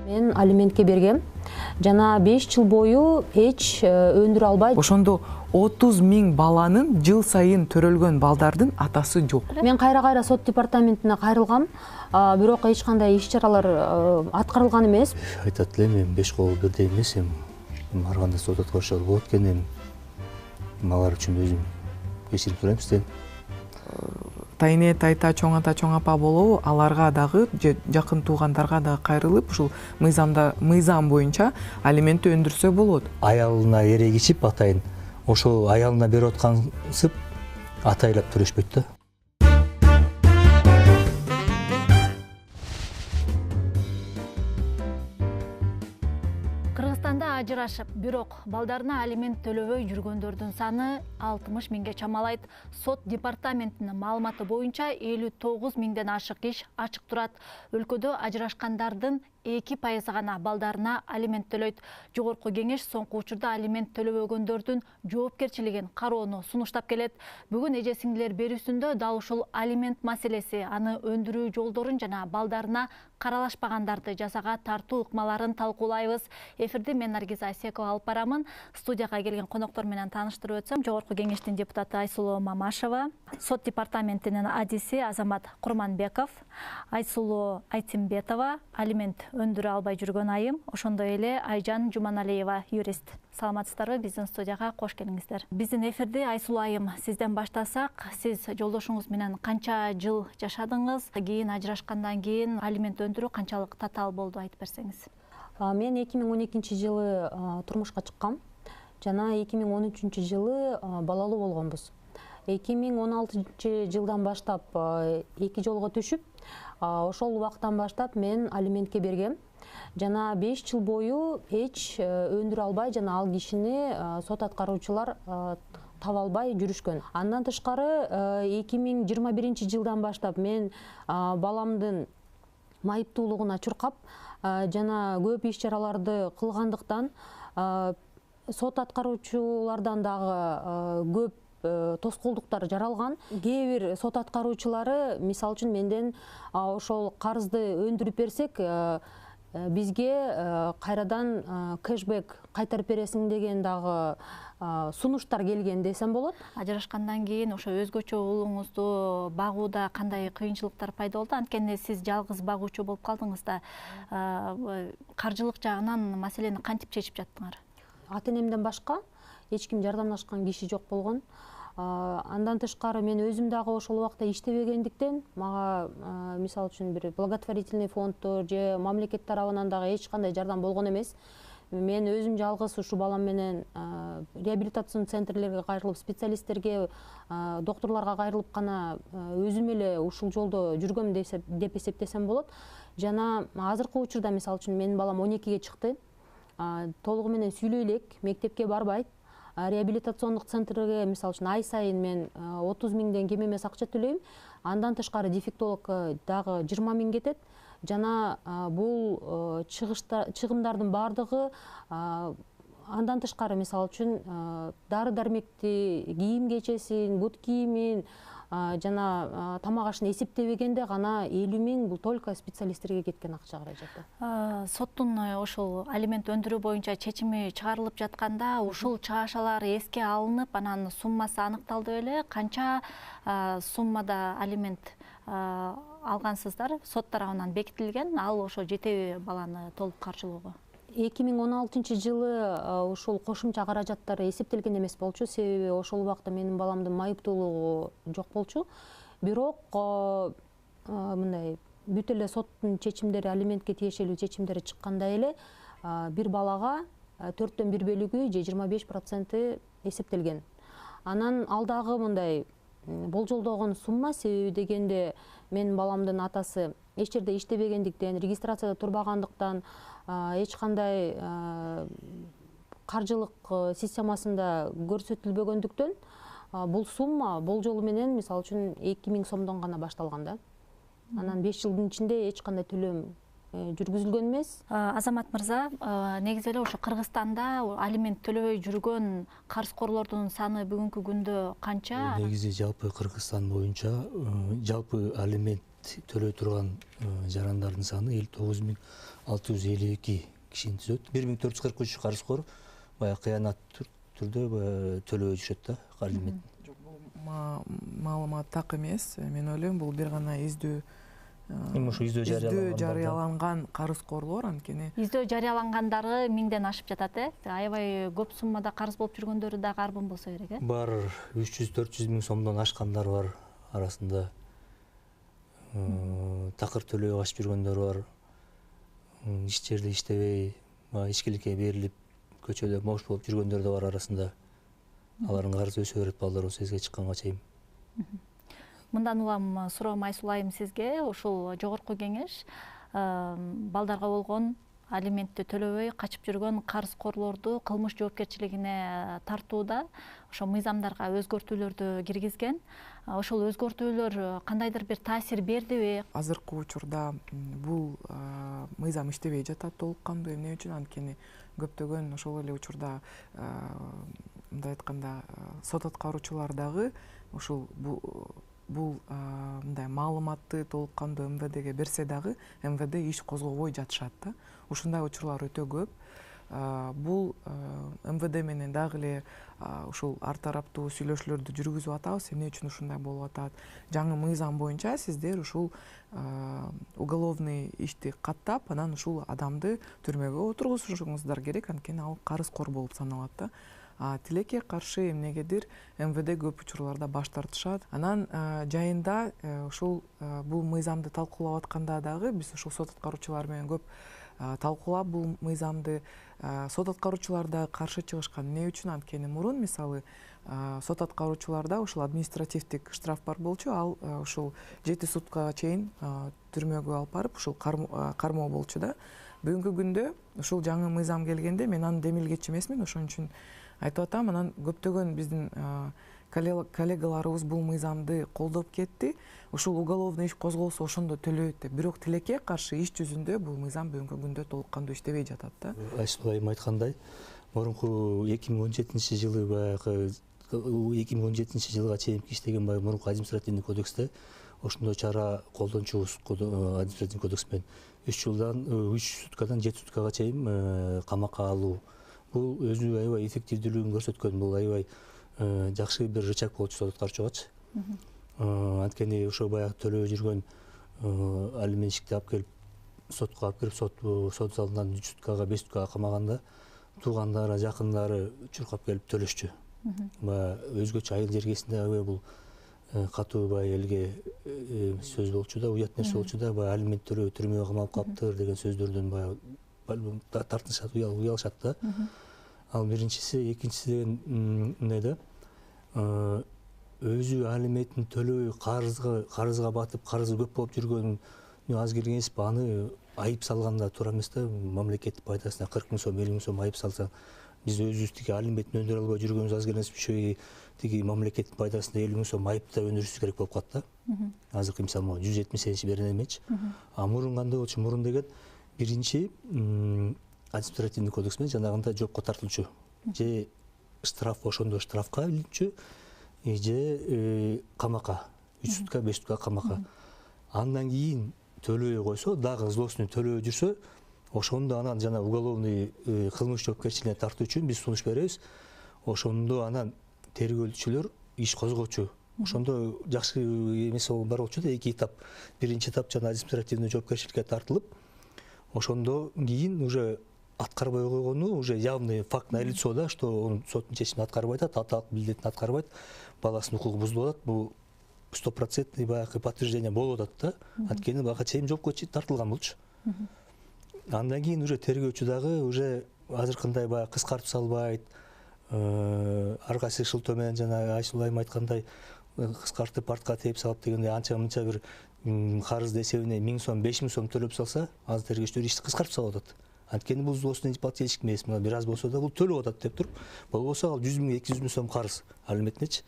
Мен алиментке бергем. Жана 5 жыл бою эч өндүрө албай. Ошондо 30 000 баланын жыл сайын төрөлгөн балдардын атасы жок. Мен кайра сот департаментине кайрылгам, бирок эч кандай иш-чаралар аткарылган эмес. Айтат элем, мен 5 кол бирдей эмес, ар кандай сот аткарышар болот экен, алар үчүн өзүм кечирип сурайм сизден. Тайне, тайта, чоң ата, чоң апа болобу, аларга дагы же жакын туугандарга дагы кайрылып, ушул мыйзам боюнча алиментти өндүрсө болот. Аялына эрегичип атайын, ошол аялына берип аткансып атайлап төрөшпөйт да. Кыргызстанда ажырашып, бирок балдарына алимент төлөбөй жүргөндөрдүн саны 60 000ге чамалайт. Сот департаментинин маалыматы боюнча 59 000ден ашык иш ачык турат. Өлкөдө ажырашкандардын 2% гана балдарына алимент төлөйт. Жогорку кеңеш соңку учурда алимент төлөбөгөндөрдүн жоопкерчилигин кароону сунуштап келет. Бүгүн эже сиңдилер берүүсүндө дал ушул алимент маселеси, аны өндүрүү жолдорун жана балдарына каралашпагандарды жазага тартуу ыкмаларын талкуулайбыз. Эфирди мен Наргиза Асекова алып барамын. Студияга келген коноктор менен тааныштырып өтсөм, Жогорку кеңештин депутаты Айсулуу Мамашева, сот департаментинин адиси Азамат Курманбеков, Айсулуу Айтимбетова, алимент өндүрө албай жүргөн айым, ошондой эле Айжан Жуманалиева, юрист. Саламатсыздарбы, биздин студияга кош келиңиздер. Биздин эфирди Айсулуу айым, сизден баштасак, сиз жолдошуңуз менен канча жыл жашадыңыз? Кийин ажырашкандан кийин алимент өндүрүү канчалык татаал болду, айтып берсеңиз. Мен 2012-жылы турмушка чыккам. Жана 2013-жылы балалуу болгонбуз. 2016-жылдан баштап 2 жолго түшүп, ошол убактан баштап мен алиментке бергем. Жана 5 жыл бою эч өндүрө албай, жана ал кишини сот аткаруучулар таба албай жүрүшкөн. Андан тышкары 2021-жылдан баштап мен баламдын майыптуулугуна чуркап, жана көп иш-чараларды кылгандыктан сот аткаруучулардан дагы көп тоскоолдуктар жаралган. Кээ бир сот аткаруучулары, мисалы үчүн менден ошол карызды өндүрүп берсек, бизге кайрадан кэшбэк кайтарып бересиң деген дагы сунуштар келген десем болот. Ажырашкандан кийин ошо өзгөчө уулуңузду багууда кандай кыйынчылыктар пайда болду? Анткени сиз жалгыз багуучу болуп калдыңыз да, каржылык жагынан маселени кантип чечип жаттыңар? Ата-энемден башка эч ким жардамлашкан киши жок болгон. Андан тышкары мен өзүм дагы ошол убакта иштебегендиктен, мага мисалы үчүн бир благотворительный фонддор же мамлекет тарабынан дагы эч кандай жардам болгон эмес. Мен өзүм жалгыз ушу балам менен реабилитацион центрлерге кайрылып, специалисттерге, доктурларга кайрылып гана өзүм эле ушул жолдо жүргөм деп эсептесем болот. Жана азыркы учурда мисалы үчүн менин балам 12-ге чыкты. Толугу менен сүйлөй элек, мектепке барбайт. Реабилитациондук центрге мисалы үчүн ай сайын мен 30 000ден кем эмес акча төлөйм. Андан тышкары дефектологко дагы 20 000 кетет. Жана бул чыгымдардын бардыгы андан тышкары мисалы үчүн дары дармекти, кийим кечесин, бут кийимин жана тамак ашын эсептебегенде гана 50 000 бул только специалисттерге кеткен акча каражаты. Соттун ошол алимент өндүрүү боюнча чечими чыгарылып жатканда ушул чыгашалар эске алынып, анан суммасы аныкталды беле? Канча суммада алимент алгансыздар? Сот тарабынан бекитилген, ал ошо жетеби баланы толук каржылоого? 2016-жылы ушул кошумча каражаттар эсептелген эмес болчу, себеби ошол убакта менин баламдын майыптуулугу жок болчу. Бирок мындай бүт эле соттун чечимдери, алиментке тиешелүү чечимдери чыкканда эле бир балага 4/1 бөлүгү же 25% эсептелген. Анан ал дагы мындай болжолдогон сумма, себеби дегенде менин баламдын атасы эч жерде иштебегендиктен, регистрацияда турбагандыктан, эч кандай каржылык системасында көрсөтүлбөгөндүктөн бул сумма болжолу менен мисалы үчүн 2000 сомдон гана башталган да. Анан 5 жылдын ичинде эч кандай төлөм жүргүзүлгөн эмес. Азамат мырза, негизи эле ошо Кыргызстанда алимент төлөбөй жүргөн карызкорлордун саны бүгүнкү күндө канча? Негизи жалпы Кыргызстан боюнча жалпы алимент төлөй турган жарандардын саны 59.652 кишини түзөт. 1443 карызкор баягы кыянат түрдө төлөбөй жүрүшөт да алимент. Маалымат так эмес. Мен ойлойм бул бир гана издөө жарыяланган карызкорлор, анткени издөө жарыялангандары 1000ден ашып жатат, аябай көп суммада карыз болуп жүргөндөрү да карбын болсо керек, Бар 300-400 миң сомдон ашкандар бар арасында. Такыр төлөй качып жүргөндөр бар. Иш жерде иштебей, ичкиликке берилип, көчөдө мош болуп жүргөндөр да бар арасында. Алардын карызы өсө берет балдар сезге чыкканга чейин. Мындан улам суроом айсулайым сизге. Ушул жогорку кеңеш балдарга болгон алиментти төлөбөй качып жүргөн карызкорлорду кылмыш жоопкерчилигине тартууда ошо мыйзамдарга өзгөртүүлөрдү киргизген. Ошол өзгөртүүлөр кандайдыр бир таасир бердиби? Азыркы учурда бул мыйзам иштебей жатат толук кандуу. Эмне үчүн? Анткени көптөгөн ошол эле учурда мындай айтканда сот аткаруучулар дагы ушул бул мындай маалыматты толук кандуу МВДге берсе дагы МВД иш козгобой жатышат да. Ушундай учурлар өтө көп. Бул МВД менен дагы эле ушул ар тараптуу сүйлөшүүлөрдү жүргүзүп атабыз. Эмне үчүн ушундай болуп атат? Жаңы мыйзам боюнча сиздер ушул уголовный ишти каттап, анан ушул адамды түрмөгө отургузушуңуздар керек, анткени ал карызкор болуп саналат да. Тилекке каршы эмнегедир МВД көп учурларда баш тартышат. Анан жайында ушул бул мыйзамды талкуулап атканда дагы биз ушул сот аткаруучулар менен көп талкуулап бул мыйзамды сот аткаруучулар да каршы чыгышкан. Эмне үчүн? Анткени мурун мисалы сот аткаруучуларда ушул административдик штраф бар болчу, ал ушул 7 суткага чейин түрмөгө алып барып ушул кармоо болчу да. Бүгүнкү күндө ушул жаңы мыйзам келгенде мен аны демилгечи эмесмин, ошон үчүн айтып атам. Анан көптөгөн биздин коллегаларыбыз бул мыйзамды колдоп кетти. Ушул уголовный иш козголсо ошондо төлөйт деп. Бирок тилекке каршы иш жүзүндө бул мыйзам бүгүнкү күндө толук кандуу иштебей жатат да. Айсулайым айткандай, мурунку 2017 жылы баягы 2017 жылга чейин иштеген баягы мурунку административный кодексте ошондой чара колдончубуз административный кодекс менен 3 суткадан 7 суткага чейин камакка алуу. Бул өзү аябай эффективдүүлүгүн көрсөткөн. Бул аябай жакшы бир рычаг болчу сот аткаруучугачы. Анткени ошо баягы төлөбөй жүргөн алиментчикти алып келип сотко алып кирип сот залынан 3 суткага 5 суткага камаганда туугандары, жакындары чуркап келип төлөшчү. Баягы өзгөчө айыл жергесинде аябай бул катуу баягы элге сөз болчу да, уят нерсе болчу да, баягы алимент төлөбөй түрмөгө камалып калыптыр деген сөздөрдөн баягы тартынышат, уялышат да. Ал биринчиси, экинчиси деген эмне да? Өзү алиментин төлөбөй карызга батып, карызы көп болуп жүргөн аз келген эмес, аны айып салганда туура эмес да. Мамлекеттин пайдасына 40 миң сом, 50 миң сом айып салса, биз өзүбүз тиги алиментин өндүрө албай жүргөнүбүз аз келген эмес, ошо тиги мамлекеттин пайдасына 50 миң сом айып да өндүрүшүбүз керек болуп калат да. Азыркы мисалы 170 берен эмечи. Мурун кандай болчу? Мурун деген биринчи административный кодекс менен жанагында жоопко тартылчу. Же штраф ошондо штрафка илинчү, же камакка, 3 сутка 5 сутка камакка. Андан кийин төлөбөй койсо, дагы злостный төлөбөй жүрсө, ошондо анан жана уголовный кылмыш жоопкерчилигине тартуу үчүн биз сунуш беребиз. Ошондо анан тергөөчүлөр иш козгочу. Ошондо жакшы эмес бар болчу да, 2 этап. Биринчи этап жана административный жоопкерчиликке тартылып, ошондо кийин уже аткарбай койгону, уже явный факт на лицо да, что он соттун чечимин аткарбай атат, аталык милдетин аткарбайт, баласынын укугу бузулуп атат. Бул 100% баягы подтверждение болуп атат да. Анткени бага чейин жоопко тартылган болчу. Андан кийин уже тергөөчү дагы уже азыркындай баягы кыскартып салбайт. Ар кайсы шылтоо менен жана Айсулайым айткандай кыскартып артка тээп салып дегендей анча мынча бир карыздын эсебине 1000 сом, 5000 сом төлөп салса, аз тергөөчүлөр ишти кыскартып салып атат. Анткени бул злостный плательщик эмес, бир аз болсо да бул төлөп атат деп туруп, болбосо ал 100 миң, 200 миң сом карыз алиментинечи.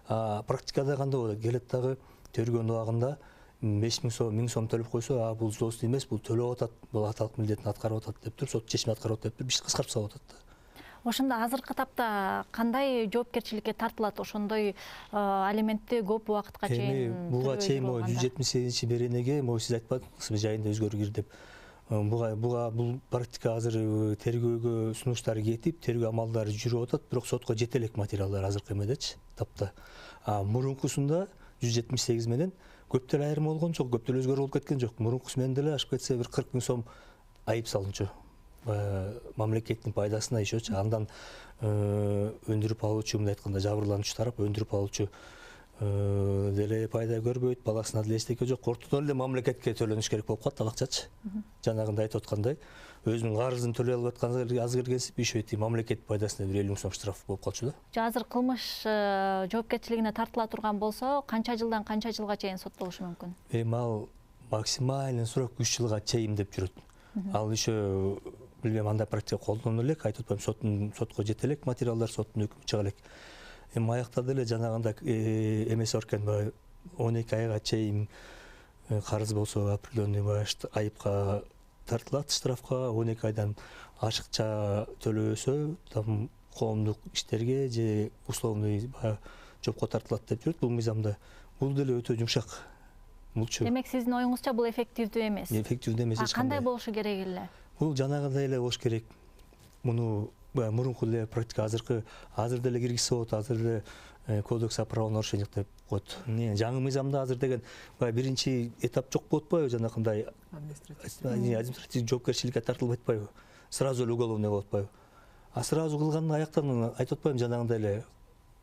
Практикада кандай болот? Келет дагы тергөөнүн убагында 5000 сом, 1000 сом төлөп койсо, бул злостный эмес, бул төлөп атат, бул аталык милдетин аткарып атат деп туруп, сот чечимин аткарып атат деп туруп, ишти кыскартып салып атат да. Ошондо азыркы тапта кандай жоопкерчиликке тартылат ошондой алиментти көп убакытка чейин буга чейин 178 беренеге сиз айтпадыңызбы жайында өзгөргүр деп. Бул практика азыр тергөөгө сунуштар кетип, тергөө амалдары жүрүп атат, бирок сотко жете элек материалдар азыркы эмедечи, тапта. Мурункусунда 178 менен көп деле айырма болгон жок, көп деле өзгөрүү болуп кеткен жок. Мурункусу менен деле ашып кетсе бир 40 000 сом айып салынчу. Мамлекеттин пайдасына ишечи, андан өндүрүп алуучу, мындай айтканда жабырлануучу тарап өндүрүп алуучу деле пайда көрбөйт, баласына деле эчтеке жок. Ортодон эле мамлекетке төлөнүш керек болуп калат ал акчачы. Жанагындай айтып аткандай, өзүнүн карызын төлөй албай аткан аз келгенсип ишөйт, мамлекет пайдасына 150 000 сом штраф болуп калчу да. Азыр кылмыш жоопкерчилигине тартыла турган болсо, канча жылдан канча жылга чейин соттолушу мүмкүн? Ал максимальный срок 3 жылга чейин деп жүрөт. Ал еще билбейм, андай практика колдонула элек, айтып атпайм, сотко жете элек материалдар, соттун өкүмү чыга элек. Аякта деле жанагындай эмеси бар экен, 12 айга чейин карыз болсо определенный айыпка тартылат, штрафка, 12 айдан ашыкча төлөбөсө там коомдук иштерге же условный жоопко тартылат деп жүрөт бул мыйзамда. Бул деле өтө жумшак. Демек сиздин оюңузча бул эффективдүү эмес? Эффективдүү эмес. Кандай болушу керек эле? Бул жанагындай эле болуш керек. Муну мурунку эле практика азыр деле киргизсе болот, азыр деле кодекс о правонарушениях деп коет. Жаңы мыйзамда азыр деген биринчи этап жок болуп атпайбы, жанагындай административдик жоопкерчиликке тартылып атпайбы, сразу эле уголовный болуп атпайбы. Сразу кылган аяктан айтып атпайм, жанагындай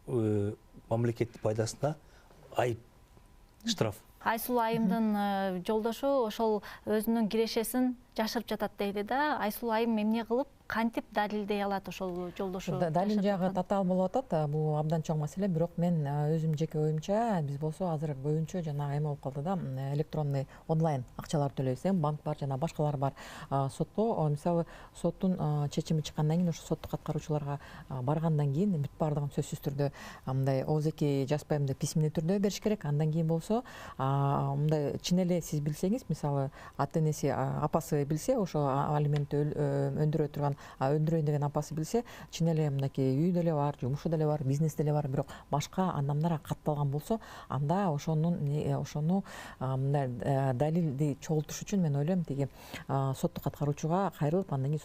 эле мамлекеттин пайдасына айып, штраф. Айсулуу Айымдын жолдошу ошол өзүнүн кирешесин жашырып жатат дейди да. Айсулуу Айым эмне кылып, кантип далилдей алат ошол жолдошу? Далил жагы татаал болуп атат. Бул абдан чоң маселе, бирок мен өзүм жеке оюмча, биз болсо азыр көбүнчө жана эме болуп калды да, электронный онлайн акчалар төлөйбүз, банк бар, жана башкалар бар. Сотко, мисалы, соттун чечими чыккандан кийин, ошо соттук аткаруучуларга баргандан кийин бүт баардыгын сөзсүз түрдө мындай ОЗК жазбайм деп письменный түрдө бериш керек. Андан кийин болсо мындай чын эле сиз билсеңиз, мисалы, ата энеси, апасы билсе, ошо алиментти өндүрө турган, өндүрөйүн деген апасы билсе, чын эле мынакей үй деле бар, жумушу деле бар, бизнес деле бар, бирок башка адамдар катталган болсо, анда ошону мындай далилди чогултуш үчүн мен ойлойм, тиги соттук аткаруучуга кайрылып, андан кийин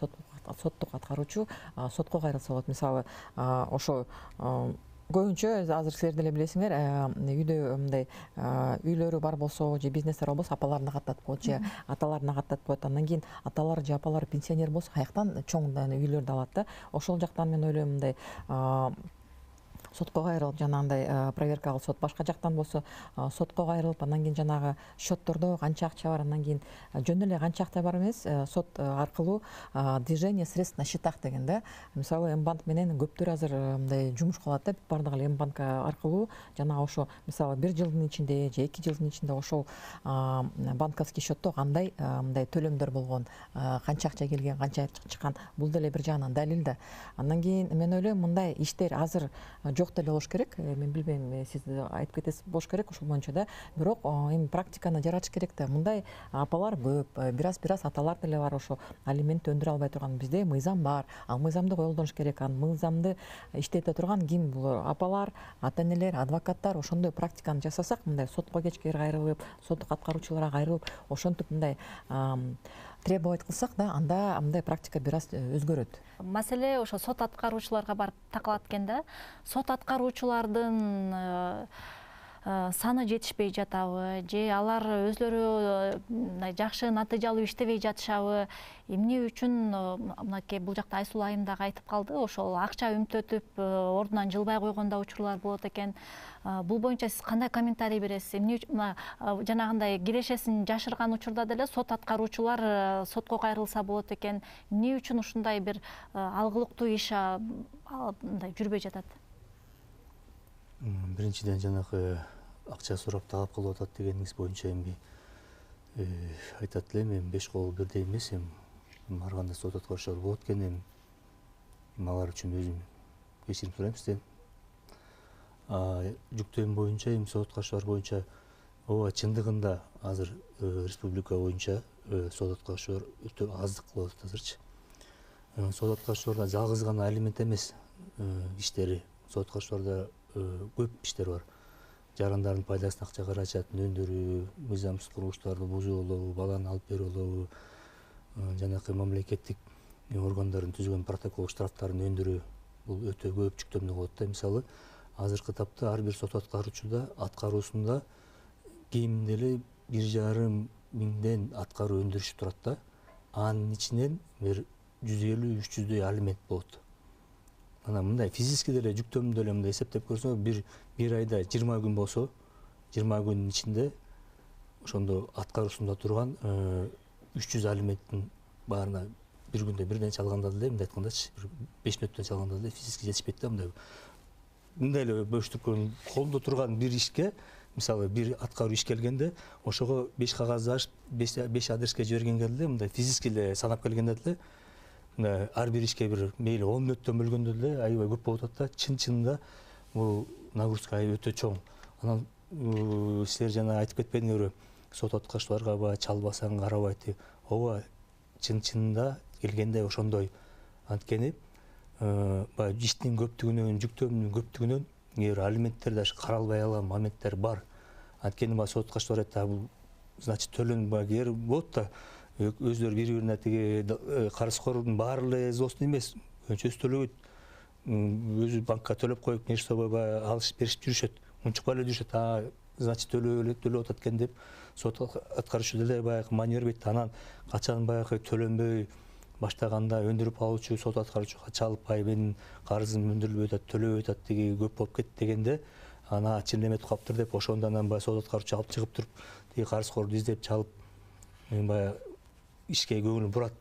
соттук аткаруучу сотко кайрылса болот. Мисалы, ошо көбүнчө азыр силер деле билесиңер, үйдө мындай үйлөрү бар болсо же бизнестер болсо апаларына каттатып коет же аталарына каттатып коет. Андан кийин аталар же апалар пенсионер болсо каяктан чоң үйлөрдү алат да. Ошол жактан мен ойлойм, мындай сотко кайрылып, жанагындай проверка кылып, сот башка жактан болсо сотко кайрылып, андан кийин жанагы счеттордо канча акча бар, андан кийин жөн эле канча акча бар эмес, сот аркылуу движение средств на счетах деген да. Мисалы, Мбанк менен көптөр азыр мындай жумуш кылат да, баардыгы эле Мбанк аркылуу жана ошо мисалы 1 жылдын ичинде же 2 жылдын ичинде ошол банковский счетто кандай мындай төлөмдөр болгон, канча акча келген, канча чыккан, бул деле бир жагынан далил да. Андан кийин мен ойлойм, мындай иштер азыр жок деле болуш керек. Мен билбейм, сиз айтып кетесиз, болуш керек ошол боюнча да. Бирок эми практиканы жаратыш керек да. Мындай апалар көп, бир аз аталар деле бар, ошо алимент өндүрө албай турган. Бизде мыйзам бар. Ал мыйзамды колдонуш керек. Ал мыйзамды иштете турган ким? Бул апалар, ата энелер, адвокаттар. Ошондой практиканы жасасак, мындай сотко кечкер кайрылып, соттук аткаруучуларга кайрылып, ошентип мындай требовать кылсак да, анда мындай практика бир аз өзгөрөт. Маселе ошо сот аткаруучуларга барып такалат экен да. Сот аткаруучулардын саны жетишпей жатабы, же алар өзлөрү жакшы натыйжалуу иштебей жатышабы? Эмне үчүн мынакей бул жакта Айсулуу Айым дагы айтып калды, ошол акча үмүттөтүп ордунан жылбай койгон да учурлар болот экен. Бул боюнча сиз кандай комментарий бересиз? Эмне үчүн жанагындай кирешесин жашырган учурда деле сот аткаруучулар сотко кайрылса болот экен? Эмне үчүн ушундай бир алгылыктуу иш мындай жүрбөй жатат? Биринчиден жанагы акча сурап талап кылып атат дегениңиз боюнча эми айтат элем, эми 5 кол бирдей эмес, эми ар кандай сот аткаруучулар болот экен, эми алар үчүн өзүм кечирим сурайм сизден. Жүктөм боюнча, эми сот аткаруучулар боюнча ооба чындыгында азыр республика боюнча сот аткаруучулар өтө аздык кылып атат азырчы. Сот аткарчыларда жалгыз гана алимент эмес иштери. Сот аткарчыларда көп иштер бар. Жарандардын пайдасына акча каражатын өндүрүү, мыйзамсыз курулуштарды бузуу, баланы алып берүү, жанакы мамлекеттик органдардын түзгөн протокол штрафтарын өндүрүү, бул өтө көп жүктөмдү болот да. Мисалы, азыркы тапта ар бир сот аткаруучуда аткаруусунда кеминде эле 1,5 миңден аткаруу өндүрүшүп турат да. Анын ичинен бир 150-300 алимент болот. Ана мындай физически деле жүктөмдү деле мындай эсептеп көрсөң, бир айда 20 күн болсо, 20 күнүн ичинде ошондо аткаруусунда турган 300 алименттин баарына бир күндө бирден чалганда деле, мындай айткандачы, 5 мүнөттөн чалганда деле физически жетишпейт да. Мындай эле бөлүштүргөн колдо турган бир ишке, мисалы бир аткаруу иш келгенде, ошого 5 кагазды ачып, 5 адреске жибергенге деле, мындай физически эле санап келгенде деле, ар бир ишке бир мейли 10 мүнөттөн бөлгөндө деле аябай көп болуп атат да. Чын-чынында бул нагрузка өтө чоң. Анан силер жана айтып кетпедиңерби, сот аткарчыларга чалбасаң карабайт. Ооба, чын-чынында келгенде ошондой. Анткени баягы иштин көптүгүнөн, жүктөмдүн көптүгүнөн эгер алименттер да каралбай калган моменттер бар. Анткени баягы сот аткарчылар айтат, бул значит төлөн эгер болот да, өздөрү бири-бирине тиги карызкордун баары эле взносун эмес, өнчөсү төлөбөйт. Өзү банкка төлөп коюп, нерсе баягы алышып беришип жүрүшөт. Унчукпай эле жүрүшөт. Значит төлөп атат экен деп сот аткаруучу деле баягы маневр берет. Анан качан баягы төлөнбөй баштаганда өндүрүп алуучу сот аткаруучуга чалып, менин карызым өндүрүлбөй атат, төлөбөй атат, тиги көп болуп кетти дегенде, ана ченеметип калыптыр деп ошондо анан баягы сот аткаруучу алып чыгып туруп, тиги карызкорду издеп чалып, баягы ишке көңүл бурат.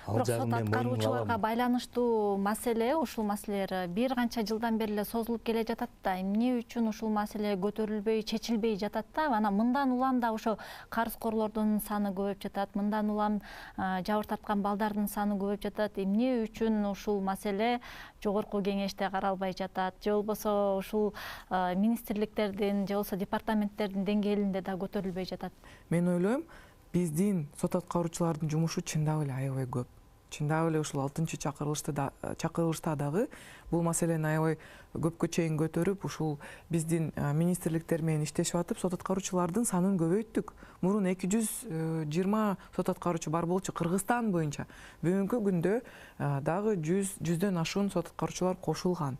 Бирок сот аткаруучуларга байланыштуу маселе, ушул маселелер бир канча жылдан бери эле созулуп келе жатат да. Эмне үчүн ушул маселе көтөрүлбөй, чечилбей жатат да? Анан мындан улам да ошо карызкорлордун саны көбөйүп жатат, мындан улам жабыр тарткан балдардын саны көбөйүп жатат. Эмне үчүн ушул маселе жогорку кеңеште каралбай жатат? Же болбосо ушул министрликтердин, же болбосо департаменттердин деңгээлинде да көтөрүлбөй жатат? Мен ойлойм, биздин сот аткаруучулардын жумушу чындап эле аябай көп. Чындап эле ушул 6-чакырылышта дагы бул маселени аябай көпкө чейин көтөрүп, ушул биздин министрликтер менен иштешип атып, сот аткаруучулардын санын көбөйттүк. Мурун 220 сот аткаруучу бар болчу Кыргызстан боюнча. Бүгүнкү күндө дагы 100дөн ашуун сот аткаруучулар кошулган.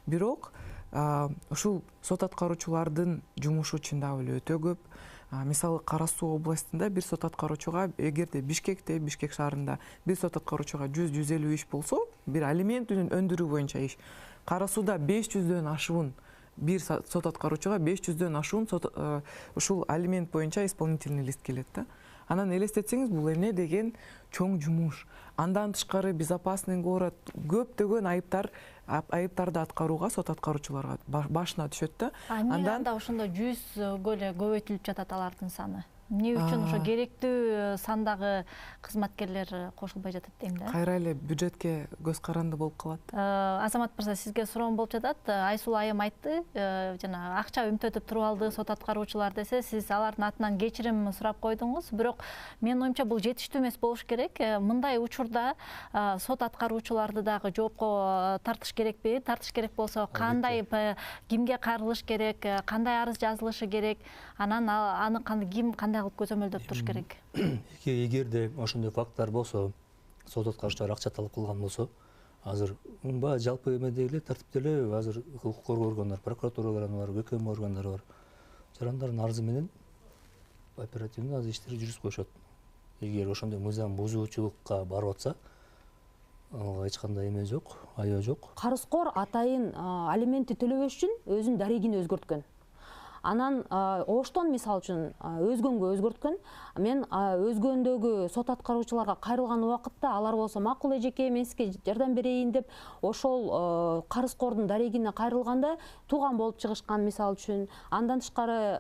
Бирок ушул сот аткаруучулардын жумушу чындап эле өтө көп. Мисалы, Кара Суу областында бир сот аткаруучуга, эгерде Бишкекте, Бишкек шаарында бир сот аткаруучуга 100-150 иш болсо, бир алимент өндүрүү боюнча иш. Кара Сууда 500дөн ашуун, бир сот аткаруучуга 500дөн ашуун ушул алимент боюнча исполнительный лист келет да. Анан элестетсеңиз, бул эмне деген чоң жумуш. Андан тышкары безопасный город көптөгөн айыптарды аткарууга сот аткаруучуларга башына түшөт да. Андан да ошондо 100гө эле көбөйтүлүп жатат алардын саны. Эмне үчүн ошо керектүү сандагы кызматкерлер кошулбай жатат дейм да. Кайра эле бюджетке көз каранды болуп калат. Азамат мырза, сизге суроом болуп жатат. Айсул айым айтты, жана акча үмүттөтүп туруп алды сот аткаруучулар десе, сиз алардын атынан кечирим сурап койдуңуз. Бирок менин оюмча бул жетиштүү эмес болуш керек. Мындай учурда сот аткаруучуларды дагы жоопко тартыш керекпи? Тартыш керек болсо кандай, кимге кайрылыш керек, кандай арыз жазылышы керек? Анан аны ким кандай кылып көзөмөлдөп туруш керек? Эгерде ошондой факттар болсо, сот аткаруучулар акча талап кылган болсо, азыр жалпы эмеде эле тартипте эле азыр укук коргоо органдары, прокуратуралар бар, ГКМ органдары бар. Жарандардын арызы менен оперативный азыр иштери жүргүзүп коюшат. Эгер ошондой мыйзам бузуучулукка барып атса, ага эч кандай эме жок, аябай жок. Карызкор атайын алиментти төлөбөш үчүн өзүнүн дарегин өзгөрткөн. Анан оштон мисалы үчүн өзгөнгө өзгөрткөн. Мен өзгөндөгү сот аткаруучуларга кайрылган убакытта алар болсо макул эжеке, мен сизге жардам берейин деп ошол карызкордун дарегине кайрылганда тууган болуп чыгышкан мисалы үчүн. Андан тышкары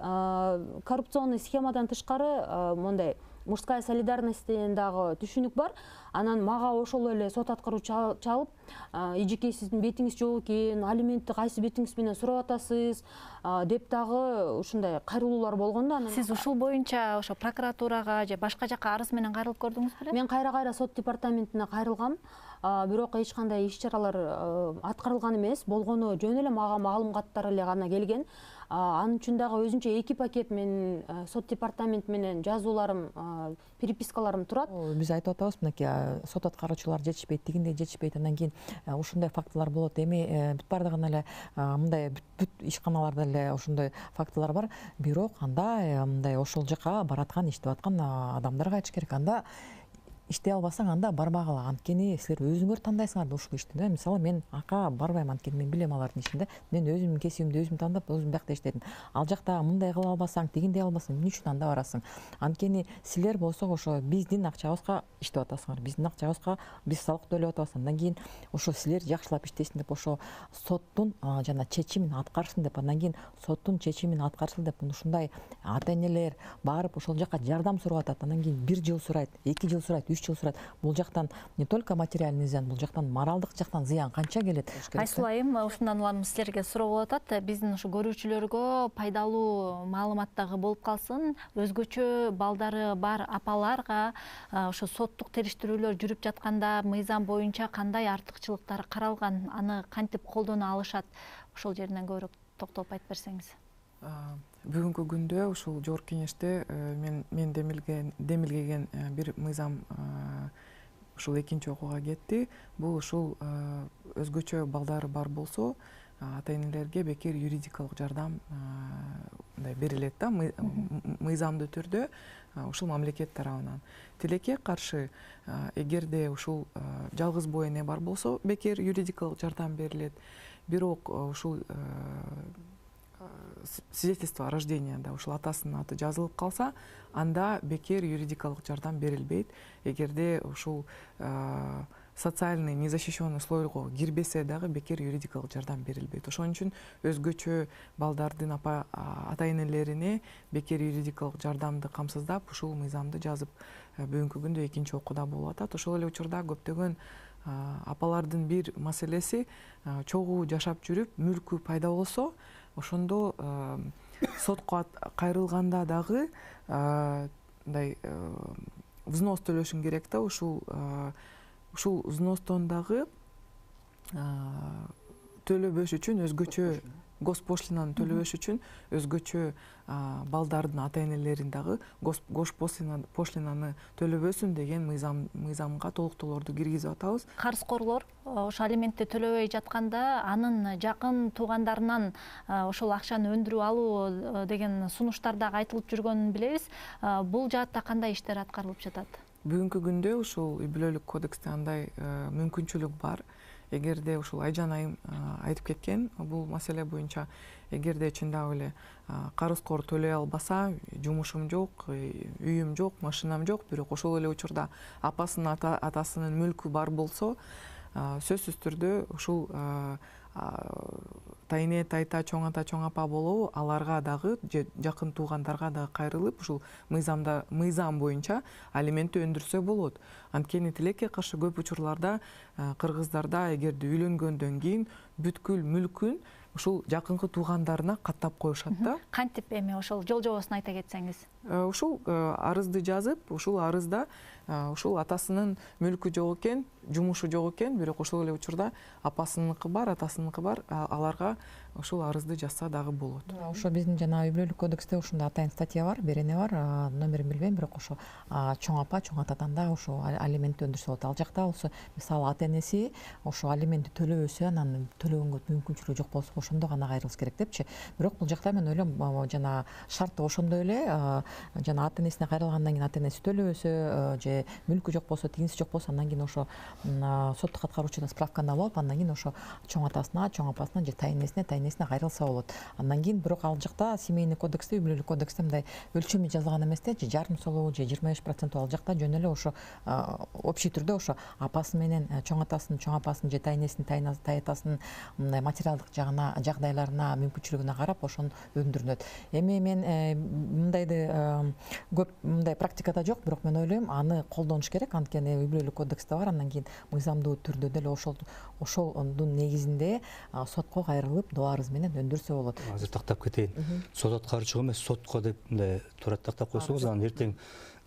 коррупционный схемадан тышкары мондай мужская солидарность деген дагы түшүнүк бар. Анан мага ошол эле сот аткаруучу чалып, эжеке сиздин бетиңиз жок экен, алиментти кайсы бетиңиз менен сурап атасыз деп дагы ушундай кайрылуулар болгон да. Сиз ушул боюнча ошо прокуратурага же башка жака арыз менен кайрылып көрдүңүз беле? Мен кайра сот департаментине кайрылгам. Бирок эч кандай иш чаралар аткарылган эмес. Болгону жөн эле мага маалым каттар эле гана келген. Анын үчүн дагы өзүнчө 2 пакет менин сот департамент менен жазууларым, перепискаларым турат. Биз айтып атабыз, мынакей сот аткаруучулар жетишпейт, тигиндей жетишпейт. Андан кийин ушундай фактылар болот. Эми бүт бардыгын эле мындай бүт ишканаларда эле ошондой фактылар бар. Бирок анда мындай ошол жака бараткан, иштеп аткан адамдарга айтыш керек. Анда иштей албасаң, анда барбагыла. Анткени силер өзүңөр тандайсыңар да ушул ишти. Мисалы мен ака барбайм, анткени мен билем алардын ишин. Мен өзүмдүн кесибимди өзүм тандап, өзүм биякта иштедим. Ал жакта мындай кыла албасаң, тигиндей албасаң, эмне үчүн анда барасың? Анткени силер болсо ошо биздин акчабызга иштеп атасыңар. Биздин акчабызга биз салык төлөп атабыз. Андан кийин ошо силер жакшылап иштесин деп ошо соттун жана чечимин аткарсын деп, андан кийин соттун чечимин аткарсын деп ушундай ата-энелер барып ошол жака жардам сурап атат. Андан кийин 1 жыл сурайт, 2 жыл сурайт, 3 жыл сурайт. Бул жактан не только материальный зыян, бул жактан моралдык жактан зыян канча келет? Айсул айым, ушундан улам силерге суроо болуп атат. Биздин ушу көрүүчүлөргө пайдалуу маалымат дагы болуп калсын. Өзгөчө балдары бар апаларга ошо соттук териштирүүлөр жүрүп жатканда мыйзам боюнча кандай артыкчылыктар каралган, аны кантип колдоно алышат? Ошол жеринен көбүрөөк токтолуп айтып берсеңиз. Бүгүнкү күндө ушул жогорку кеңеште мен демилгеген бир мыйзам ушул экинчи окууга кетти. Бул ушул өзгөчө балдары бар болсо, ата-энелерге бекер юридикалык жардам берилет да, мыйзамдуу түрдө ушул мамлекет тарабынан. Тилекке каршы, эгерде ушул жалгыз боо эне бар болсо, бекер юридикалык жардам берилет. Бирок ушул свидетельство о рождении, ушул атасынын аты жазылып калса, анда бекер юридикалык жардам берилбейт. Эгерде ушул социальный незащищенный слойго кирбесе дагы бекер юридикалык жардам берилбейт. Ошон үчүн өзгөчө балдардын ата-энелерине бекер юридикалык жардамды камсыздап, ушул мыйзамды жазып бүгүнкү күндө экинчи окууда болуп атат. Ошол эле учурда көптөгөн апалардын бир маселеси, чогуу жашап жүрүп мүлкү пайда болсо, ошондо сотко кайрылганда дагы мындай взнос төлөшүң керек да. Ушул взностон дагы төлөбөш үчүн өзгөчө госпошлинаны төлөбөш үчүн өзгөчө балдардын ата-энелерин дагы госпошлинаны төлөбөсүн деген мыйзамга толуктоолорду киргизип атабыз. Карызкорлор ошо алиментти төлөбөй жатканда анын жакын туугандарынан ошол акчаны өндүрүп алуу деген сунуштар дагы айтылып жүргөнүн билебиз. Бул жаатта кандай иштер аткарылып жатат? Бүгүнкү күндө ушул үй бүлөлүк кодексте андай мүмкүнчүлүк бар. Эгерде ушул Айжан айым айтып кеткен бул маселе боюнча, эгерде чындап эле карызкор төлөй албаса, жумушум жок, үйүм жок, машинам жок, бирок ошол эле учурда апасынын атасынын мүлкү бар болсо, сөзсүз түрдө ушул тайне, тайта, чоң ата, чоң апа болобу, аларга дагы же жакын туугандарга дагы кайрылып, ушул мыйзам боюнча алиментти өндүрсө болот. Анткени тилекке каршы көп учурларда кыргыздарда эгерде үйлөнгөндөн кийин бүткүл мүлкүн ушул жакынкы туугандарына каттап коюшат да. Кантип эми ошол жол-жобосун айта кетсеңиз? Ушул арызды жазып, ушул арызда ушул атасынын мүлкү жок экен, жумушу жок экен, бирок ошол эле учурда апасыныкы бар, атасыныкы бар, аларга ушул арызды жазса дагы болот. Ошо биздин жана үй бүлөлүк кодексте ушундай атайын статья бар, берене бар, номерин билбейм, бирок ошо чоң апа, чоң атадан да ошо алиментти өндүрсө болот. Ал жакта болсо, мисалы ата-энеси ошо алиментти төлөбөсө, анан төлөгөнгө мүмкүнчүлүгү жок болсо, ошондо гана кайрылыш керек депчи. Бирок бул жакта мен ойлойм, жана шарты ошондой эле, жана ата-энесине кайрылгандан кийин ата-энеси төлөбөсө, же мүлкү жок болсо, тигинси жок болсо, андан кийин ошо соттук аткаруучудан справканы алып, андан кийин ошо чоң атасына, чоң апасына же тайнесине энесине кайрылса болот. Андан кийин бирок ал жакта семейный кодексте, үй бүлөлүк кодексте мындай өлчөмү жазылган эмес да, же жарым солуу, же 25%. Ал жакта жөн эле ошо общий түрдө ошо апасы менен чоң атасынын, чоң апасынын же тайнесинин, тай атасынын мындай материалдык жагдайларына, мүмкүнчүлүгүнө карап ошону өндүрүнөт. Эми мен мындайды көп мындай практикада жок, бирок мен ойлойм аны колдонуш керек. Анткени үй бүлөлүк кодексте бар, андан кийин мыйзамдуу түрдө деле ошолдун негизинде сотко кайрылып, доо арыз менен өндүрсө болот. Азыр тактап кетейин. Сот аткаруучуга эмес, сотко деп мындай турат тактап койсоңуз, анан эртең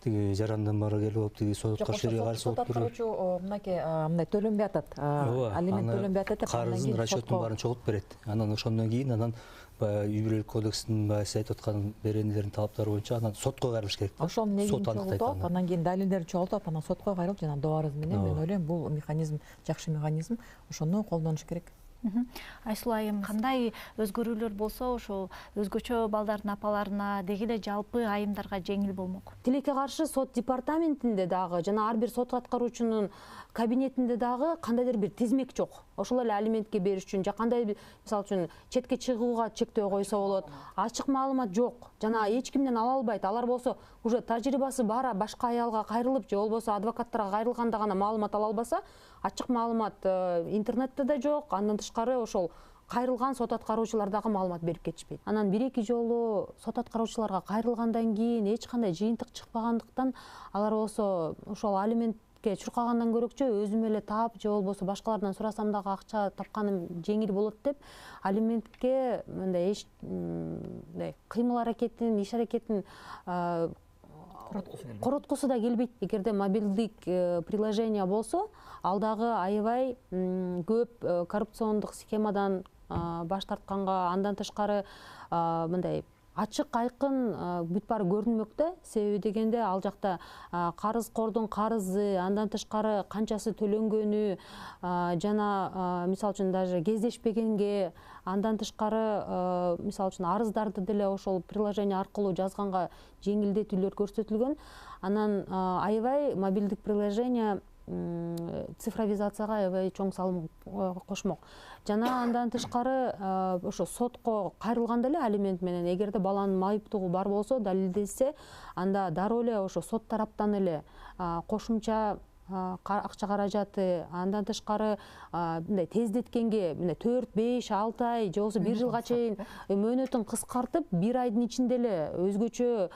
тиги жарандан бара келип алып тиги сот аткарышыга каршы сот аткаруучу мындай төлөнбөй атат, алимент төлөнбөй атат деп карыздын расчетун баарын чогултуп берет. Анан ошондон кийин баягы үй бүлөлүк кодексинин баягы сиз айтып аткан беренелердин талаптары боюнча анан сотко кайрылыш керек. Ошонун негизин чогултуп, анан кийин далилдерди чогултуп, анан сотко кайрылып, жана доо арыз менен мен ойлойм бул механизм жакшы механизм, ошону колдонуш керек. Айсулуу айым, кандай өзгөрүүлөр болсо ошол өзгөчө балдардын апаларына деги эле жалпы айымдарга жеңил болмок? Тилекке каршы сот департаментинде дагы жана ар бир сот аткаруучунун кабинетинде дагы кандайдыр бир тизмек жок. Ошол эле алиментке бериш үчүн же кандай мисалы үчүн четке чыгууга чектөө койсо болот. Ачык маалымат жок. Жана эч кимден ала албайт. Алар болсо уже тажрыйбасы бар башка аялга кайрылып же болбосо адвокаттарга кайрылганда гана маалымат ала албаса, ачык маалымат интернетте да жок. Андан тышкары ошол кайрылган сот аткаруучулар дагы маалымат берип кетишпейт. Анан бир-эки жолу сот аткаруучуларга кайрылгандан кийин эч кандай жыйынтык чыкпагандыктан алар болсо ошол алиментке чуркагандан көрөкчө өзүм эле таап же болбосо башкалардан сурасам дагы акча тапканым жеңил болот деп алиментке мындай кыймыл аракетин, иш аракетин короткусу да келбейт. Эгерде мобилдик приложение болсо, ал дагы аябай көп коррупциондук схемадан баш тартканга, андан тышкары мындай ачык айкын бүт баары көрүнмөктө. Себеби дегенде ал жакта карызкордун карызы, андан тышкары канчасы төлөнгөнү жана мисалы үчүн даже кездешпегенге, андан тышкары мисалы үчүн арыздарды деле ошол приложение аркылуу жазганга жеңилдетүүлөр көрсөтүлгөн. Анан аябай мобилдик приложение цифровизацияга аябай чоң салым кошмок. Жана андан тышкары ошо сотко кайрылганда эле алимент менен эгерде баланын майыптугу бар болсо, далилдесе, анда дароо эле ошо сот тараптан эле кошумча акча каражаты, андан тышкары мындай тездеткенге 4-5-6 ай же болбосо 1 жылга чейин мөөнөтүн кыскартып, 1 айдын ичинде эле өзгөчө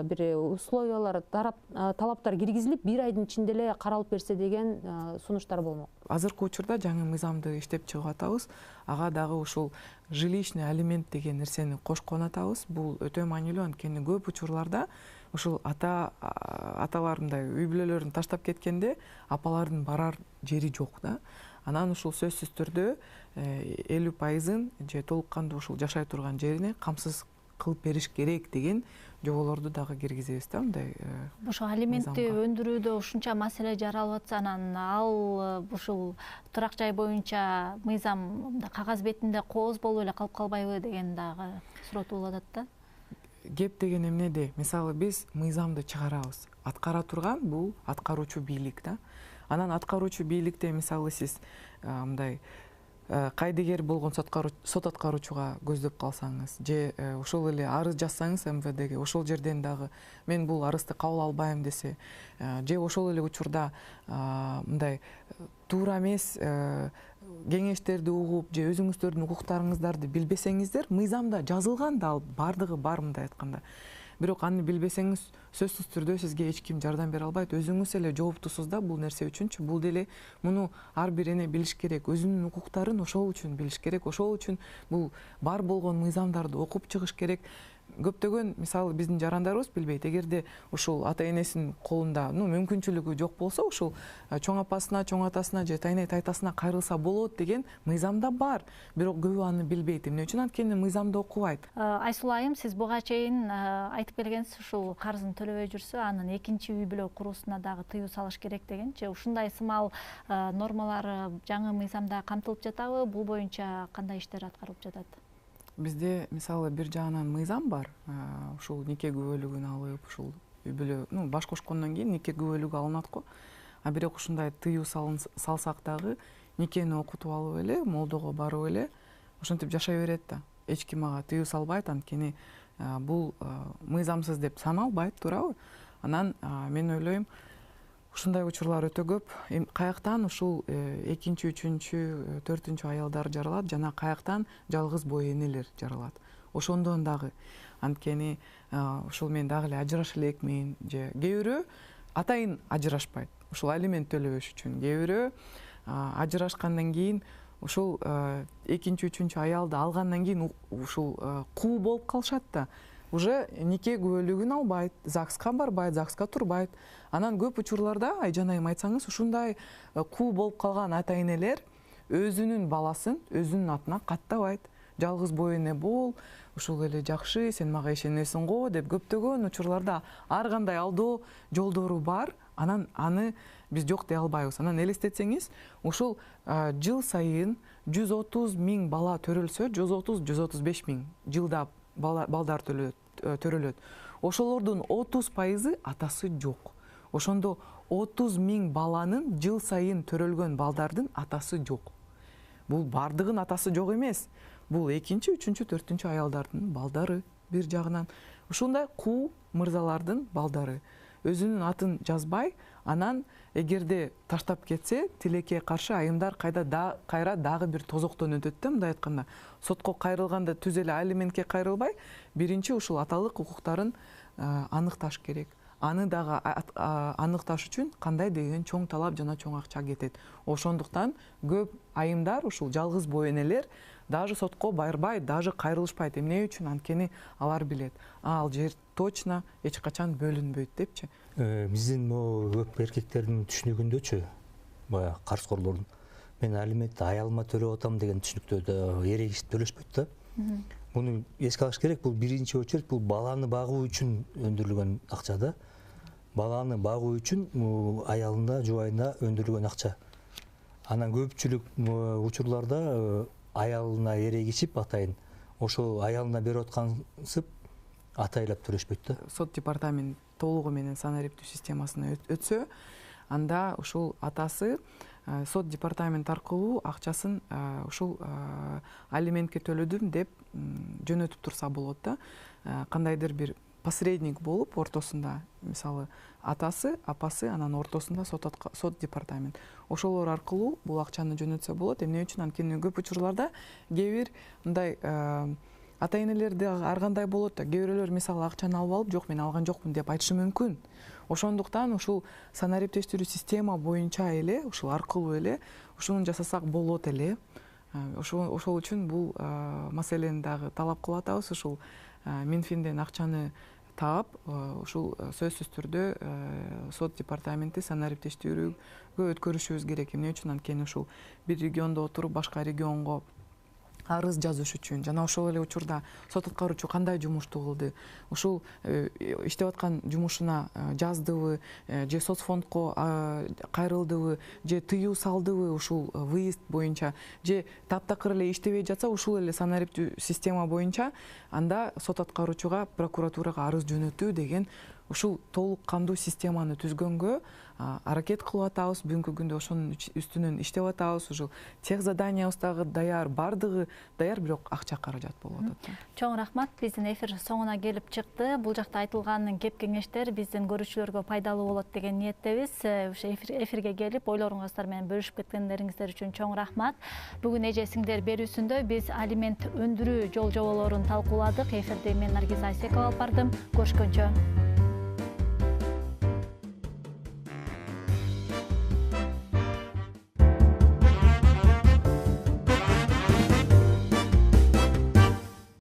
бир условиялар, талаптар киргизилип, 1 айдын ичинде эле каралып берсе деген сунуштар болмок. Азыркы учурда жаңы мыйзамды иштеп чыгып атабыз. Ага дагы ушул жилищный алимент деген нерсени кошкон атабыз. Бул өтө маанилүү, анткени көп учурларда ушул аталар мындай үй бүлөлөрүн таштап кеткенде апалардын барар жери жок да. Анан ушул сөзсүз түрдө 50% же толук кандуу ушул жашай турган жерине камсыз кылып бериш керек деген жоболорду дагы киргизебиз да, мындай. Ошо алиментти өндүрүүдө ушунча маселе жаралып атса, анан ал ушул турак жай боюнча мыйзам кагаз бетинде кооз болуп эле калып калбайбы деген дагы суроо туулуп атат да. Кеп деген эмнеде? Мисалы биз мыйзамды чыгарабыз. Аткара турган бул аткаруучу бийлик да. Анан аткаруучу бийликте мисалы сиз мындай кайдыгер болгон сот аткаруучуга көздөп калсаңыз же ошол эле арыз жазсаңыз МВДге, ошол жерден дагы мен бул арызды кабыл албайм десе, же ошол эле учурда мындай туура эмес кеңештерди угуп же өзүңүздөрдүн укуктарыңыздарды билбесеңиздер, мыйзамда жазылган да ал бардыгы бар, мындай айтканда. Бирок аны билбесеңиз, сөзсүз түрдө сизге эч ким жардам бере албайт. Өзүңүз эле жооптусуз да бул нерсе үчүнчү. Бул деле муну ар бир эне билиш керек. Өзүнүн укуктарын ошол үчүн билиш керек. Ошол үчүн бул бар болгон мыйзамдарды окуп чыгыш керек. Көптөгөн мисалы биздин жарандарыбыз билбейт. Эгерде ушул ата энесинин колунда мүмкүнчүлүгү жок болсо, ушул чоң апасына, чоң атасына же тайнай тайтасына кайрылса болот деген мыйзамда бар. Бирок көбү аны билбейт. Эмне үчүн? Анткени мыйзамды окубайт. Айсулуу айым, сиз буга чейин айтып келгенсиз, ушул карызын төлөбөй жүрсө, анын экинчи үй бүлө куруусуна дагы тыюу салыш керек дегенчи. Ушундай сымал нормалар жаңы мыйзамда камтылып жатабы? Бул боюнча кандай иштер аткарылып жатат? Бизде мисалы бир жагынан мыйзам бар. Ушул нике күбөлүгүн алып, ушул үй бүлө, баш кошкондон кийин нике күбөлүгү алынат го. А бирок ушундай тыюу салсак дагы никени окутуп алып эле, молдого барып эле, ошентип жашай берет да. Эч ким ага тыюу салбайт, анткени бул мыйзамсыз деп саналбайт, туурабы? Анан мен ойлойм, ушундай учурлар өтө көп. Каяктан ушул 2-чү, 3-чү, 4-чү аялдар жаралат жана каяктан жалгыз бой энелер жаралат. Ошондон дагы анткени ушул мен дагы эле ажыраша элекмин же кээ бирөө атайын ажырашпайт. Ушул алимент төлөбөш үчүн. Кээ бирөө ажырашкандан кийин ушул 2-чү, 3-чү аялды алгандан кийин ушул куу болуп калышат да. Уже нике күбөлүгүн албайт, ЗАГСка барбайт, ЗАГСка турбайт. Анан көп учурларда, Айжан айым айтсаңыз, ушундай куу болуп калган ата энелер өзүнүн баласын өзүнүн атына каттабайт. Жалгыз бой эне бол, ушул эле жакшы, сен мага ишенесиң го деп көптөгөн учурларда ар кандай алдоо жолдору бар. Анан аны биз жок дей албайбыз. Анан элестетсеңиз, ушул жыл сайын 130 000 бала төрөлсө, 130-135 000 жылда балдар төрөлөт. Ошолордун 30% атасы жок. Ошондо 30 000 баланын жыл сайын төрөлгөн балдардын атасы жок. Бул бардыгын атасы жок эмес. Бул 2-чү, 3-чү, 4-чү аялдардын балдары бир жагынан. Ушундай куу мырзалардын балдары өзүнүн атын жазбай, анан эгерде таштап кетсе, тилекке каршы айымдар кайра дагы бир тозоктон өтөт да, мындай айтканда. Сотко кайрылганда түз эле алиментке кайрылбай, биринчи ушул аталык укуктарын аныкташ керек. Аны дагы аныкташ үчүн кандай деген чоң талап жана чоң акча кетет. Ошондуктан көп айымдар, ушул жалгыз бой энелер даже сотко барбайт, даже кайрылышпайт. Эмне үчүн? Анткени алар билет. Ал жер точно эч качан бөлүнбөйт депчи. Биздин көп эркектердин түшүнүгүндөчү, баягы карызкорлордун, мен алиментти аялыма төлөп атам деген түшүнүктө эрегишип төлөшпөйт да. Муну эске алыш керек. Бул биринчи очередь бул баланы багуу үчүн өндүрүлгөн акча да. Баланы багуу үчүн аялына, жубайына өндүрүлгөн акча. Анан көпчүлүк учурларда аялына эрегишип атайын, ошо аялына берип аткансып атайлап төлөшпөйт да. Сот департамент толугу менен санариптөө системасына өтсө, анда ушул атасы сот департамент аркылуу акчасын ушул алиментке төлөдүм деп жөнөтүп турса болот да. Кандайдыр бир посредник болуп ортосунда, мисалы атасы, апасы, анан ортосунда сот департамент. Ошолор аркылуу бул акчаны жөнөтсө болот. Эмне үчүн? Анткени көп учурларда кээ бир мындай ата энелерде ар кандай болот да. Кээ бирөөлөр мисалы акчаны алып алып, жок мен алган жокмун деп айтышы мүмкүн. Ошондуктан ушул санариптештирүү система боюнча эле, ушул аркылуу эле ушуну жасасак болот эле. Ошол үчүн бул маселени дагы талап кылып атабыз. Ушул Минфинден акчаны таап, ушул сөзсүз түрдө сот департаменти санариптештирүүгө өткөрүшүбүз керек. Эмне үчүн? Анткени ушул бир региондо отуруп башка регионго арыз жазыш үчүн жана ошол эле учурда сот аткаруучу кандай жумушту кылды, ушул иштеп аткан жумушуна жаздыбы же соцфондко кайрылдыбы же тыюу салдыбы ушул выезд боюнча же таптакыр эле иштебей жатса, ушул эле санариптөө система боюнча анда сот аткаруучуга, прокуратурага арыз жөнөтүү деген ушул толук кандуу системаны түзгөнгө аракет кылып атабыз. Бүгүнкү күндө ошонун үстүнөн иштеп атабыз. Ушул тех заданиябыз дагы даяр, бардыгы даяр, бирок акча каражат болуп атат. Чоң рахмат. Биздин эфир соңуна келип чыкты. Бул жакта айтылган кеп кеңештер биздин көрүүчүлөргө пайдалуу болот деген ниеттебиз. Ошо эфирге келип ойлоруңуздар менен бөлүшүп кеткендериңиздер үчүн чоң рахмат. Бүгүн эжесиңдер берүүсүндө биз алимент өндүрүү жол жоболорун талкууладык. Эфирде мен Наргиз Айсекова алып бардым. Көрүшкөнчө.